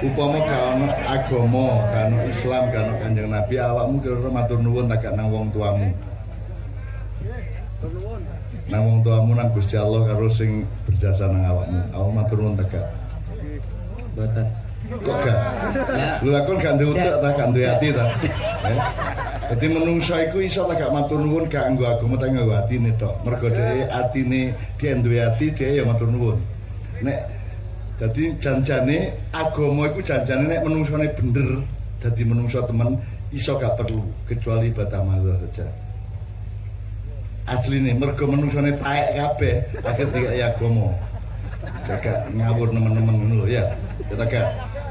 upama gak ono agama, gak ono Islam, gak ono Kanjeng Nabi, awakmu kira-kira matur nuwun tak gak nang wong tuamu. Nang wong tuamu nang Gusti Allah karo sing berjasa nang awakmu. Awak matur nuwun tak gak? Mboten. Kok gak? Lha kon gak duwe utek ta, gak duwe ati ta? Jadi menungso iku iso tak gak matur nuwun gak nggo agama tak nggo atine tok. Mergo dhek atine dia duwe ati, dia ya matur nuwun. Nek dadi janjane agama iku janjane nek menungsone bener dadi menungso temen iso gak perlu kecuali ibadah Allah saja. Asline mergo menungsone taek kabeh akhir dikai agama. Jaga ngawur teman-teman ngono lho ya. Kita gak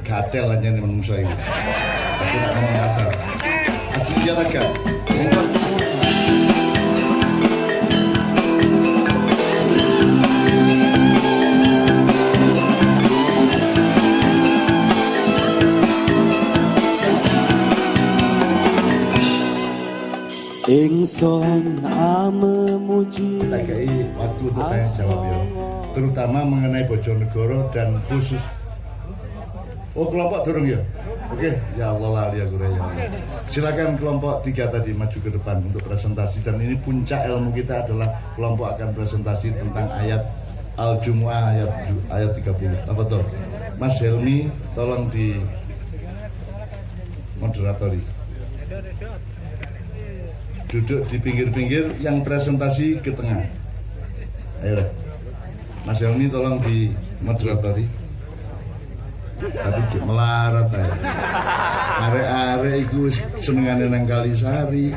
gatel aja nih menungso iki. Pasti nak ngomong kasar. Asli dia tak gak. Ingsun memuji Kita kei waktu untuk tanya jawab ya, terutama mengenai Bojonegoro dan khusus. Oh kelompok dorong ya, oke ya Allah lali aku ya. Silakan kelompok 3 tadi maju ke depan untuk presentasi dan ini puncak ilmu kita adalah kelompok akan presentasi tentang ayat Al-Jumu'ah ayat 30. Apa tuh? Mas Helmi tolong di moderatori. Duduk di pinggir-pinggir, yang presentasi ke tengah. Ayo, Mas Helmi tolong di moderatori. Tapi melarat aja. Arek-arek iku senengane nang Kalisari.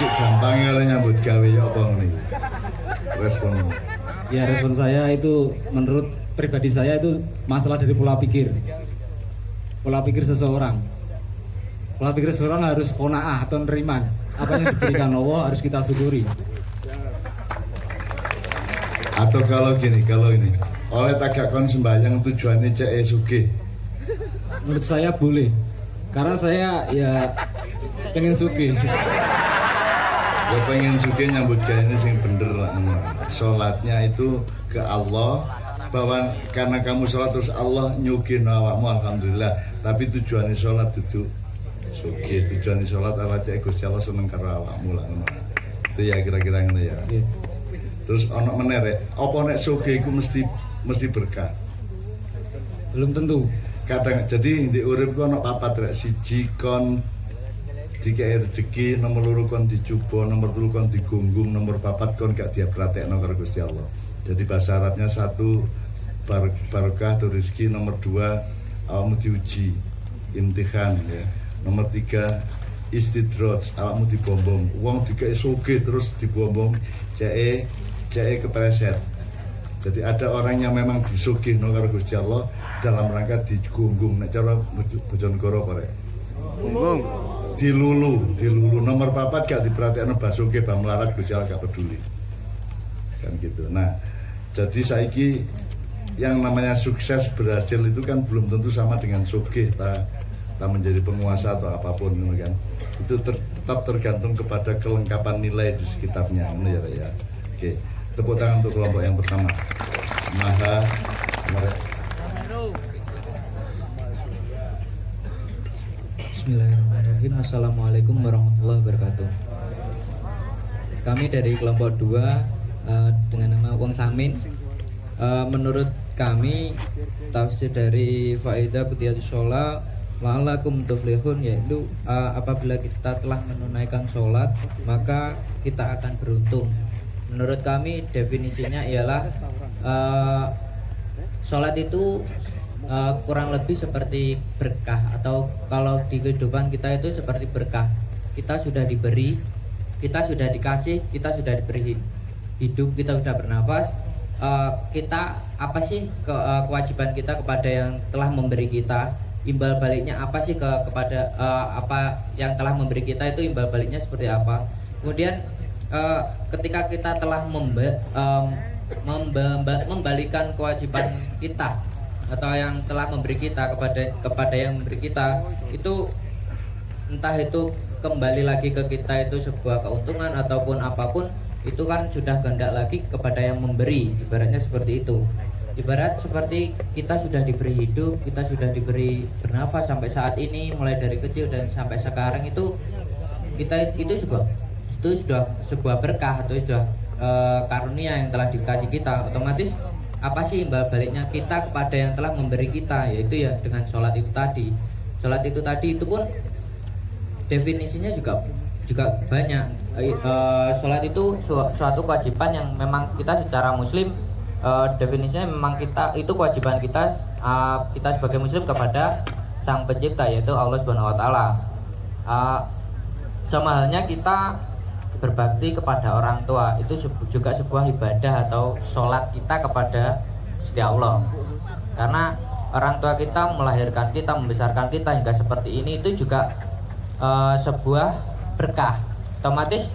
Cuk gampang kali nyambut gawe ya apa ngene. Respon. Ya, respon saya itu menurut pribadi saya itu masalah dari pola pikir. Pola pikir seseorang. Pola pikir seseorang harus qanaah atau neriman. Apa yang diberikan Allah harus kita syukuri. Atau kalau gini, kalau ini oleh tagak kon sembahyang tujuannya cek sugih. Menurut saya boleh. Karena saya ya pengen sugih. Ya pengen sugih nyambut gawe ini sing bener lah. Salatnya itu ke Allah, bahwa karena kamu sholat terus Allah nyugih awakmu alhamdulillah. Tapi tujuannya sholat duduk sugih, tujuannya sholat ala cek Gusti Allah seneng karo awakmu lah. Itu ya kira-kira ngene ya. Terus ono meneh rek, apa nek sugih iku mesti berkah? Belum tentu. Kadang jadi di urip ku ono papat rek, siji kon dikei rezeki, nomor loro kon dicoba, nomor telu kon digunggung, nomor papat kon gak dipratekno karo Gusti Allah. Jadi bahasa Arabnya 1 barokah atau rezeki, nomor 2 awakmu diuji, imtihan ya. Nomor 3 istidraj, awakmu dibombong. Wong dikei sugih terus dibombong, ceke kepreset. Jadi ada orang yang memang disugihno karo Gusti Allah dalam rangka digunggung. Nek cara Bojonegoro apa rek? Gunggung. Dilulu. Nomor 4 gak diperhatikno basuke bang melarat Gusti Allah gak peduli. Kan gitu. Nah, jadi saiki yang namanya sukses berhasil itu kan belum tentu sama dengan sugih ta menjadi penguasa atau apapun kan. Itu tetap tergantung kepada kelengkapan nilai di sekitarnya ya. Oke. Tepuk tangan untuk kelompok yang pertama. Maha Bismillahirrahmanirrahim. Assalamualaikum warahmatullahi wabarakatuh. Kami dari kelompok 2 dengan nama Wong Samin. Menurut kami tafsir dari Faidah Qutiyatus Sholat la'allakum tuflihun, yaitu apabila kita telah menunaikan sholat maka kita akan beruntung. Menurut kami definisinya ialah sholat itu kurang lebih seperti berkah, atau kalau di kehidupan kita itu seperti berkah. Kita sudah diberi, kita sudah dikasih, kita sudah diberi hidup, kita sudah bernafas. Kita apa sih kewajiban kita kepada yang telah memberi kita? Imbal baliknya apa sih kepada apa yang telah memberi kita itu imbal baliknya seperti apa? Kemudian ketika kita telah membalikan kewajiban kita atau yang telah memberi kita kepada yang memberi kita, itu entah itu kembali lagi ke kita itu sebuah keuntungan ataupun apapun, itu kan sudah kehendak lagi kepada yang memberi, ibaratnya seperti itu. Ibarat seperti kita sudah diberi hidup, kita sudah diberi bernafas sampai saat ini, mulai dari kecil dan sampai sekarang itu kita itu sudah sebuah berkah atau sudah karunia yang telah dikasih kita. Otomatis apa sih imbal baliknya kita kepada yang telah memberi kita, yaitu ya dengan sholat itu tadi. Sholat itu tadi itu pun definisinya juga banyak. Sholat itu suatu kewajiban yang memang kita secara muslim, definisinya memang kita itu kewajiban kita sebagai muslim kepada sang pencipta, yaitu Allah Subhanahu wa taala. Sama halnya kita berbakti kepada orang tua, itu juga sebuah ibadah atau sholat kita kepada Gusti Allah. Karena orang tua kita melahirkan kita, membesarkan kita hingga seperti ini, itu juga sebuah berkah. Otomatis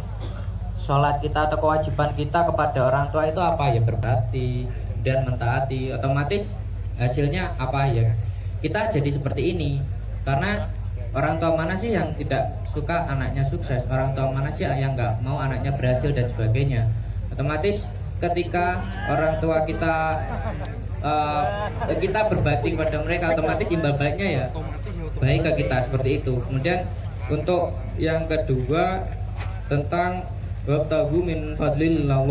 sholat kita atau kewajiban kita kepada orang tua itu apa ya? Berbakti dan mentaati. Otomatis hasilnya apa ya? Kita jadi seperti ini. Karena orang tua mana sih yang tidak suka anaknya sukses? Orang tua mana sih yang nggak mau anaknya berhasil dan sebagainya? Otomatis ketika orang tua kita berbakti kepada mereka, otomatis imbal baliknya ya baik ke kita, seperti itu. Kemudian untuk yang kedua tentang wabtaghu min fadlillah.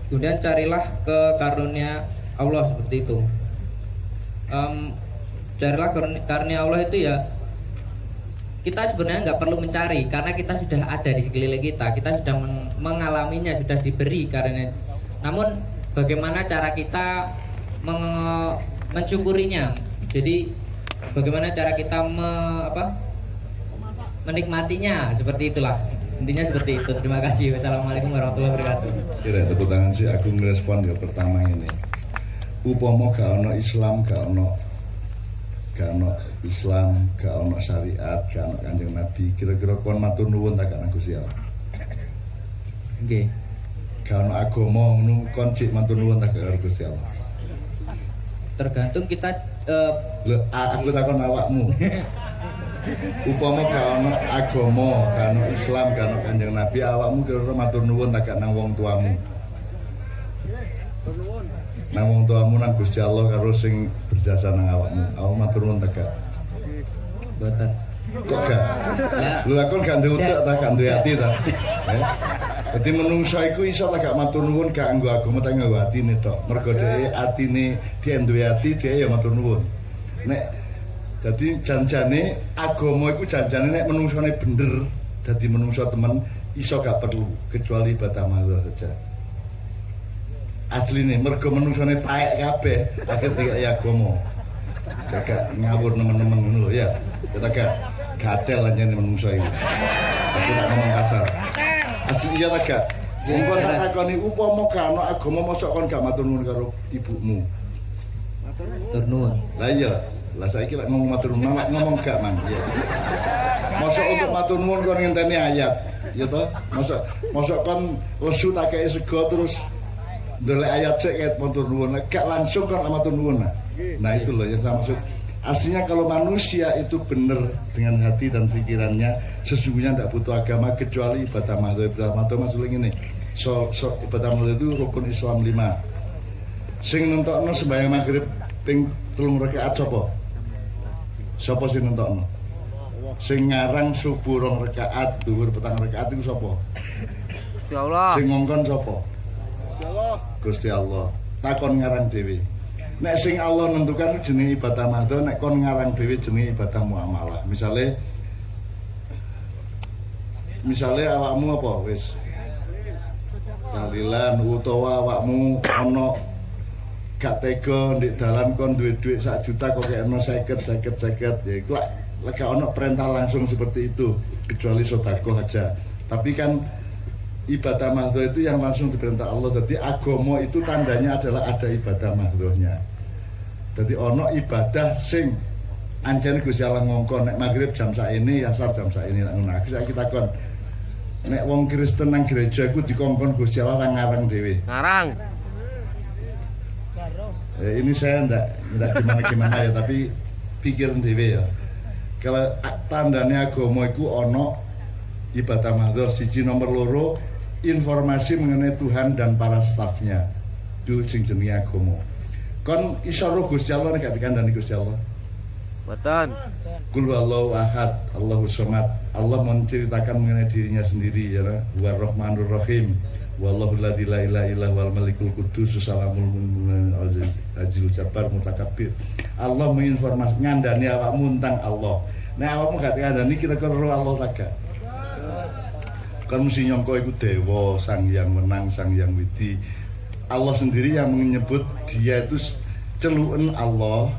Kemudian carilah ke karunia Allah, seperti itu. Carilah karunia Allah itu ya, kita sebenarnya nggak perlu mencari karena kita sudah ada di sekeliling kita sudah mengalaminya, sudah diberi karunia. Namun bagaimana cara kita mensyukurinya? Jadi bagaimana cara kita menikmatinya, seperti itulah. Intinya seperti itu. Terima kasih. Wassalamualaikum warahmatullahi wabarakatuh. Kira tepuk tangan sih aku ngerespon ke pertama ini. Upama gak ono Islam, gak ono Islam, gak ono syariat, gak ono Kanjeng Nabi, kira-kira kon matur nuwun tak nang Gusti Allah. Nggih. Gak ono agama ngono kon cik matur nuwun tak karo Gusti Allah. Tergantung kita Aku takon awakmu. Upama gak ono agama, gak ono Islam, gak ono Kanjeng Nabi, awakmu kira-kira matur nuwun tak nang wong tuamu. Nang wong tuamu nang Gusti Allah karo sing berjasa nang awakmu. Awak matur nuwun tak gak? Boten. Kok gak? Lha kon gak duwe utek ta, gak duwe ati ta? Dadi menungso iku iso tak gak matur nuwun gak nggo agama tak nggo atine tok. Mergo dhewe atine dia duwe ati, dia ya matur nuwun. Nek dadi janjane agama iku janjane nek menungsone bener dadi menungso temen iso gak perlu kecuali ibadah Allah saja. Asline mergo menungsone taek kabeh akhir dikai agama. Jaga ngawur teman-teman ngono lho ya. Kita gak gatel anjene menungso iki. Aku tak ngomong kasar. Asli iya ta gak? Wong kon tak takoni upama gak ono agama mosok kon gak matur nuwun karo ibumu. Matur nuwun. Lah iya, lah saiki lek ngomong matur nuwun, ngomong gak man. Iya. Mosok untuk matur nuwun kon ngenteni ayat, ya toh? Mosok kon lesu tak kei sego terus ndelok ayat sik ket matur nuwun. Gak langsung kon matur nuwun. Nah itu loh yang saya maksud. Aslinya kalau manusia itu benar dengan hati dan pikirannya, sesungguhnya tidak butuh agama kecuali ibadah mahdoh. Ibadah mahdoh maksudnya ini, ibadah mahdoh itu rukun Islam 5. Sing nentokno sembahyang maghrib ping 3 rakaat sapa? Sapa sing nentokno? Sing ngarang subuh 2 rakaat, dhuwur 4 rakaat itu sapa? Gusti Allah. Sing ngongkon sapa? Gusti Allah. Gusti Allah. Takon ngarang dhewe. Nek sing Allah nentukan jenenge ibadah mahdoh, nek kon ngarang dhewe jenenge ibadah muamalah. Misale awakmu apa wis tahlilan utawa awakmu ana gak tega ndek dalan kon duwe dhuwit 1 juta kok kena 50 ya iku lek gak ana perintah langsung seperti itu kecuali sedekah aja. Tapi kan ibadah mahdoh itu yang langsung diperintah Allah. Jadi agama itu tandanya adalah ada ibadah mahdohnya. Jadi ono ibadah sing anjane Gusti Allah ngongkon nek maghrib jam saiki, asar jam saiki nek ngono. Aku saiki takon. Nek wong Kristen nang gereja iku dikongkon Gusti Allah ngarang dhewe. Ngarang. Ini saya ndak gimana ya, tapi pikiran dhewe ya. Kalau tandanya agama iku ono ibadah mahdoh, siji nomor loro informasi mengenai Tuhan dan para stafnya. Itu sing jenenge agama. Kon iso roh Gusti Allah nek gak dikandani Gusti Allah. Mboten. Qul huwallahu ahad, Allahus samad. Allah menceritakan mengenai dirinya sendiri ya, Wa Rahmanur Rahim. Wallahu la ilaha illa huwal malikul qudus salamul mu'min azizul jabbar mutakabbir. Allah menginformasi ngandani awakmu tentang Allah. Nek awakmu gak ngandani kira-kira roh Allah tak gak. Kan mesti nyangka iku dewa, sang yang menang, sang yang widi. Allah sendiri yang menyebut dia itu celuken Allah.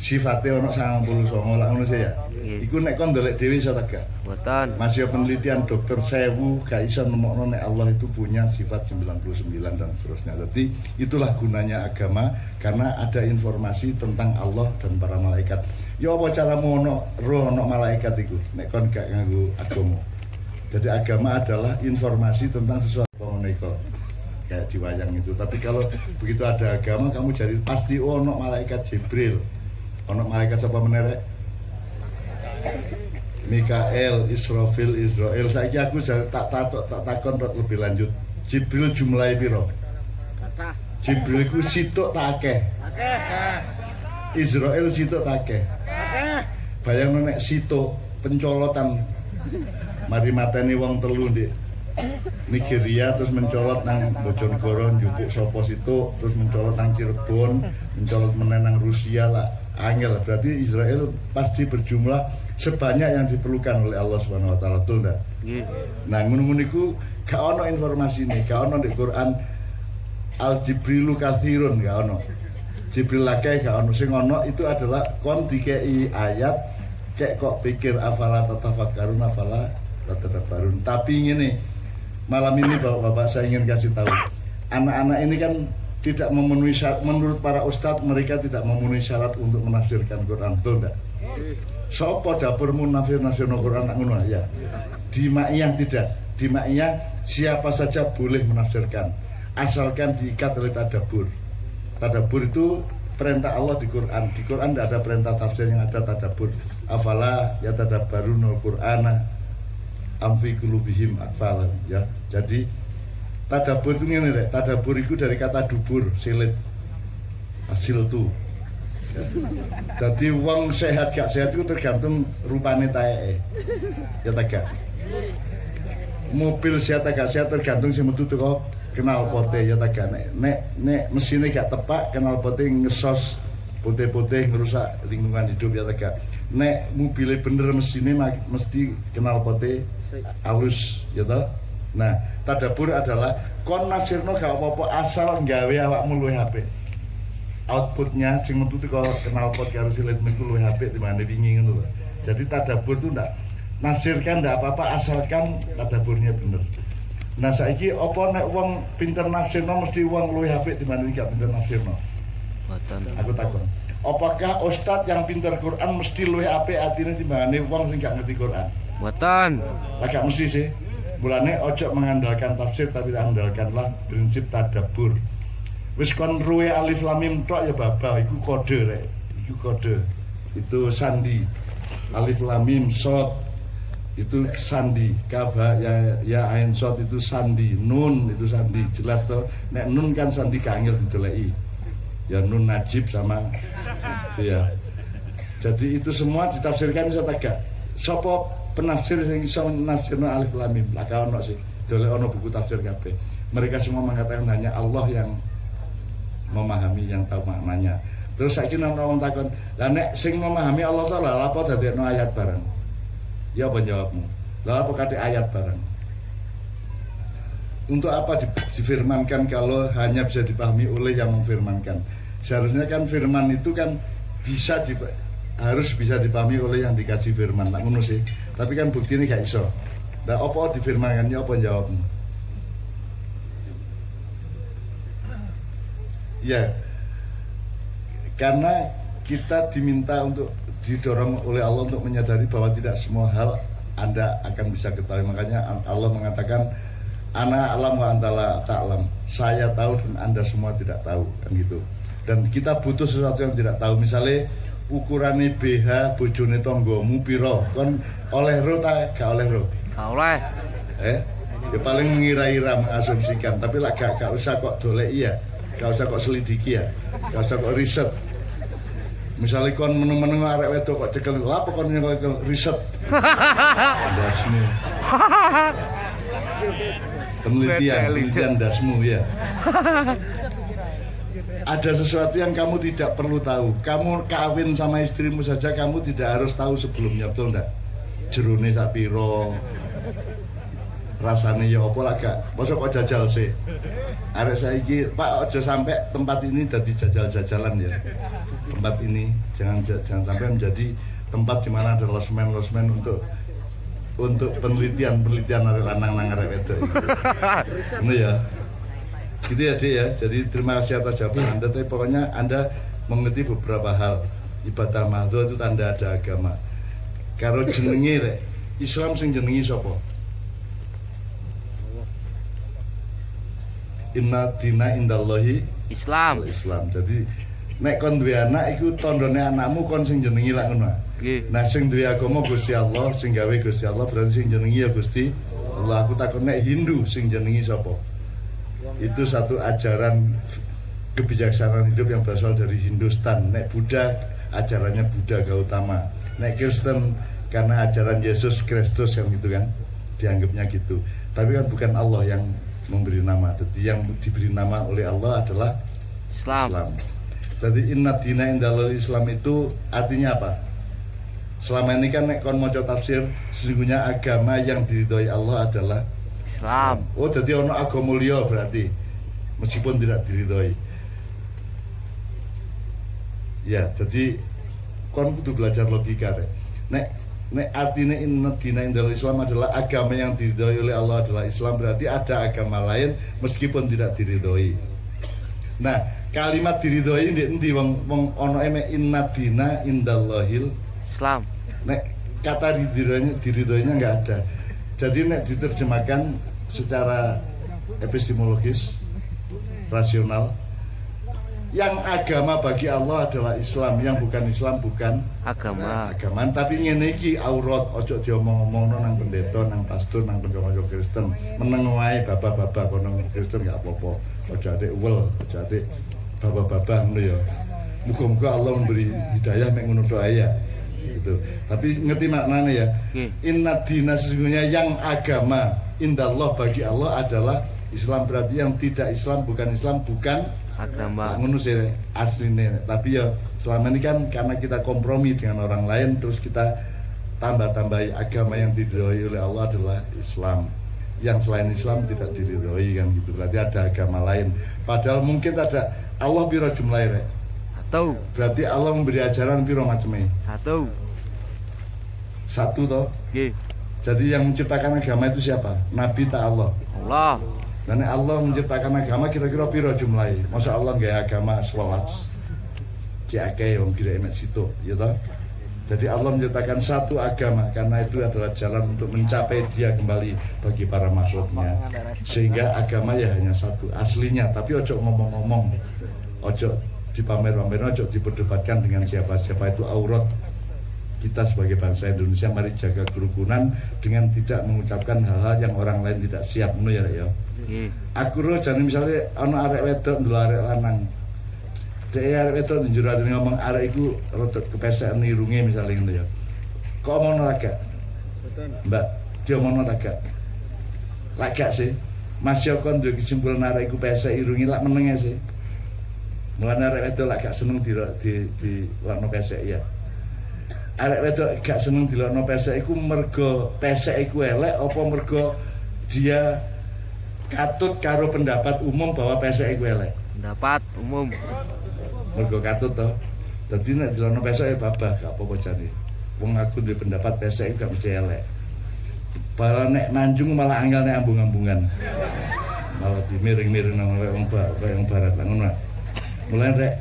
Sifatnya ono 99 lah ngono sih ya. Iku nek kon ndelek dhewe iso ta gak? Mboten. Masih penelitian dokter 1000 gak iso nemokno nek Allah itu punya sifat 99 dan seterusnya. Jadi itulah gunanya agama karena ada informasi tentang Allah dan para malaikat. Ya apa caramu ono roh ono malaikat iku nek kon gak nganggo agama. Jadi agama adalah informasi tentang sesuatu menika. Kayak di wayang itu. Tapi kalau begitu ada agama kamu jadi pasti ono malaikat Jibril. Ono malaikat siapa menerek? Mikael, Israfil, Israel. Saiki aku tak takon lebih lanjut. Jibril jumlahe piro? Jibril iku sitok tak akeh. Israel sitok tak akeh. Bayangno nek sitok pencolotan mari mateni wong telu Dik. Nigeria terus mencolot nang Bojonegoro njupuk sapa situ terus mencolot nang Cirebon mencolot menenang Rusia lah angel berarti Israel pasti berjumlah sebanyak yang diperlukan oleh Allah Subhanahu wa taala betul ndak? Nah ngono-ngono iku gak ono informasi nih gak ono di Quran al jibrilu katsirun gak ono Jibril akeh gak ono sing ono itu adalah kon dikei ayat cek kok pikir afala tatafakkarun afala tatadabbarun tapi ngene malam ini Bapak-bapak saya ingin kasih tahu anak-anak ini kan tidak memenuhi syarat, menurut para ustadz mereka tidak memenuhi syarat untuk menafsirkan Quran betul enggak? Sopo dapurmu nafsir-nafsirno Quran ngono ya. Di Ma'iyah tidak. Di Ma'iyah siapa saja boleh menafsirkan asalkan diikat oleh tadabbur. Tadabbur itu perintah Allah di Quran. Di Quran tidak ada perintah tafsir yang ada tadabbur. Afala yatadabbarunul Qur'ana amfi qulubihim atfal ya. Jadi tadabbur itu ngene rek, tadabbur itu dari kata dubur, silit. Hasil tu. Jadi wong sehat gak sehat itu tergantung rupane taeke. Ya ta gak? Mobil sehat gak sehat tergantung sing metu teko knalpote ya ta gak. Nek mesine gak tepak knalpote ngesos putih-putih ngerusak lingkungan hidup ya ta gak. Nek mobile bener mesine mesti knalpote halus ya toh. Nah, tadabbur adalah kon nafsirno gak apa-apa asal nggawe awakmu luwih apik. Outputnya sing metu teko knalpot karo silitmu iku luwih apik timbang wingi ngono lho. Jadi tadabbur itu ndak nafsirkan ndak apa-apa asalkan tadabburnya bener. Nah, saiki apa nek wong pinter nafsirno mesti wong luwih apik timbang gak pinter nafsirno? Mboten. Aku takon. Apakah ustadz yang pinter Quran mesti luwih apik atine timbangane wong sing gak ngerti Quran? Mboten. Agak mesti sih. Mulane ojo mengandalkan tafsir tapi andalkanlah prinsip tadabbur. Wis kon ruwe alif lam mim tok ya babah iku kode rek. Iku kode. Itu sandi. Alif lam mim shad itu sandi. Kaf ya ain shad itu sandi. Nun itu sandi. Jelas toh. Nek nun kan sandi kangil dideleki. Ya nun najib sama itu ya. Jadi itu semua ditafsirkan iso tegak. Sopo penafsir yang bisa menafsirkan alif lam mim lah kau ono sih dole ono buku tafsir kabeh mereka semua mengatakan hanya Allah yang memahami yang tahu maknanya terus saiki nang wong takon lah nek sing memahami Allah taala lha apa dadekno ayat bareng ya apa jawabmu lha apa kate ayat bareng untuk apa difirmankan kalau hanya bisa dipahami oleh yang memfirmankan seharusnya kan firman itu kan bisa harus bisa dipahami oleh yang dikasih firman lah ngono sih tapi kan bukti ini gak iso nah apa difirmankannya apa jawabmu ya karena kita diminta untuk didorong oleh Allah untuk menyadari bahwa tidak semua hal Anda akan bisa ketahui makanya Allah mengatakan ana alam wa antala ta'lam saya tahu dan Anda semua tidak tahu kan gitu dan kita butuh sesuatu yang tidak tahu misalnya ukurane BH bojone tanggamu piro kon oleh ro ta gak oleh ro Oleh. ya paling mengira-ira mengasumsikan tapi lah gak usah kok dolek iya Gak usah kok selidiki ya, gak usah kok riset. Misalnya kon meneng-meneng arek wedok kok cekel, lha apa kon nyekel riset. Dasmu. Penelitian dasmu ya. Ada sesuatu yang kamu tidak perlu tahu. Kamu kawin sama istrimu saja kamu tidak harus tahu sebelumnya, betul enggak? Jerone sak piro, rasane ya apa lah gak. Mosok kok jajal sih. Arek saiki, Pak, aja sampai tempat ini jadi jajal-jajalan ya. Tempat ini jangan sampai menjadi tempat di mana ada losmen untuk penelitian arek lanang nang arek wedok itu. Ini ya. Gitu ya, Dik ya. Jadi terima kasih atas jawaban Anda, tapi pokoknya Anda mengerti beberapa hal. Ibadah mahdhu itu tanda ada agama. Karo jenenge rek, Islam sing jenengi sapa? Inna dina indallahi Islam. Islam. Jadi nek kon duwe anak iku tandane anakmu kon sing jenengi lak ngono. Nggih. Nah sing duwe agama Gusti Allah, sing gawe Gusti Allah berarti sing jenengi ya Gusti Allah. Aku takon nek Hindu sing jenengi sapa? Itu satu ajaran kebijaksanaan hidup yang berasal dari Hindustan. Nek Buddha ajarannya Buddha Gautama. Nek Kristen karena ajaran Yesus Kristus yang gitu kan dianggapnya gitu. Tapi kan bukan Allah yang memberi nama. Jadi yang diberi nama oleh Allah adalah Islam. Jadi inna dina indallahil Islam itu artinya apa? Selama ini kan nek kon maca tafsir sesungguhnya agama yang diridhoi Allah adalah Islam. Oh, jadi ono agama liya berarti meskipun tidak diridhoi. Ya, jadi kon kudu belajar logika rek. Nek artinya inna dina indallahil Islam adalah agama yang diridhoi oleh Allah adalah Islam, berarti ada agama lain meskipun tidak diridhoi. Nah, kalimat diridhoi ndek endi wong ono inna dina indallahil Islam. Nek kata diridhoinya enggak ada. Jadi nek diterjemahkan secara epistemologis, rasional, yang agama bagi Allah adalah Islam, yang bukan Islam bukan Agama. agama. Tapi ngene iki aurat, ojo diomong-omongno nang pendeta, nang pastor, nang kanca-kanca Kristen. Meneng wae babah-babah kono Kristen gak apa-apa. Ojo atik uwel, ojo atik babah-babah ngono ya. Muga-muga Allah memberi hidayah mek ngono doa ya. Gitu. Tapi ngerti maknanya ya. Inna dina sesungguhnya yang agama indallah bagi Allah adalah Islam, berarti yang tidak Islam bukan Agama. ngono sih asline. Tapi ya selama ini kan karena kita kompromi dengan orang lain terus kita tambah-tambahi agama yang diridhoi oleh Allah adalah Islam. Yang selain Islam tidak diridhoi kan gitu. Berarti ada agama lain. Padahal mungkin ada Allah piro jumlahe rek? Satu. Berarti Allah memberi ajaran piro macamnya? Satu toh. Nggih. Jadi yang menciptakan agama itu siapa? Nabi tak Allah. Allah. Dan Allah menciptakan agama kira-kira piro jumlahnya? Masa Allah nggak agama 11? Kiai wong kira emek situ, ya toh? Jadi Allah menciptakan satu agama karena itu adalah jalan untuk mencapai Dia kembali bagi para makhluknya. Sehingga agama ya hanya satu aslinya, tapi ojo ngomong-ngomong, ojo dipamer-pamer, ojo diperdebatkan dengan siapa-siapa, itu aurat. Kita sebagai bangsa Indonesia mari jaga kerukunan dengan tidak mengucapkan hal-hal yang orang lain tidak siap, ngono ya, Rek ya. Aku ro jane misale ana arek wedok ndelok arek lanang. Dek arek wedok njero ade ngomong arek iku rada kepesekan irunge misale ngono ya. Kok omongno ta gak? Mbak, diomongno ta gak? Lak gak sih? Mas yo kon duwe kesimpulan arek iku pesek irunge lak menenge sih. Mulane arek wedok lak gak seneng di lakno pesek ya. Arek wedok gak seneng dilokno pesek iku mergo pesek iku elek apa mergo dia katut karo pendapat umum bahwa pesek iku elek? Pendapat umum. Mergo katut to. Dadi nek dilokno pesek ya babah gak apa-apa jane. Wong aku duwe pendapat pesek iku gak mesti elek. Bala nek manjung malah angel nek ambung-ambungan. Malah dimiring-miring nang wong barat lah ngono. Mulane rek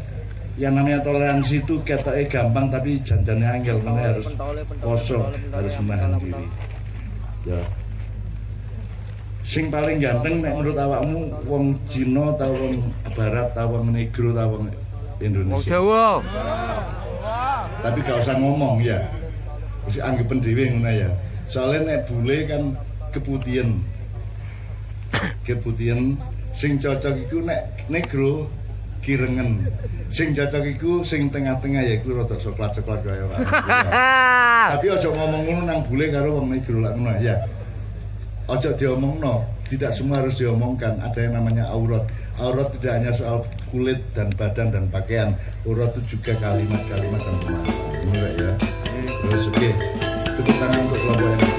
yang namanya toleransi itu ketoknya gampang tapi janjane angel, makanya harus poso, harus menahan diri. Ya. Sing paling ganteng nek menurut awakmu wong Cina ta wong Barat ta wong Negro ta wong Wong Indonesia? Jawa. Tapi gak usah ngomong ya. Wis anggepen dhewe ngono ya. Soalnya nek bule kan keputihan. Keputihan sing cocok iku nek Negro kirengen. Sing cocok iku sing tengah-tengah yaiku rada coklat-coklat kaya Pak. Tapi aja ngomong ngono nang bule karo wong negro lak ngono ya. Aja diomongno, tidak semua harus diomongkan. Ada yang namanya aurat. Aurat tidak hanya soal kulit dan badan dan pakaian. Aurat itu juga kalimat-kalimat dan permasalahan. Ini ya. Terus oke. Tepuk tangan untuk kelompok yang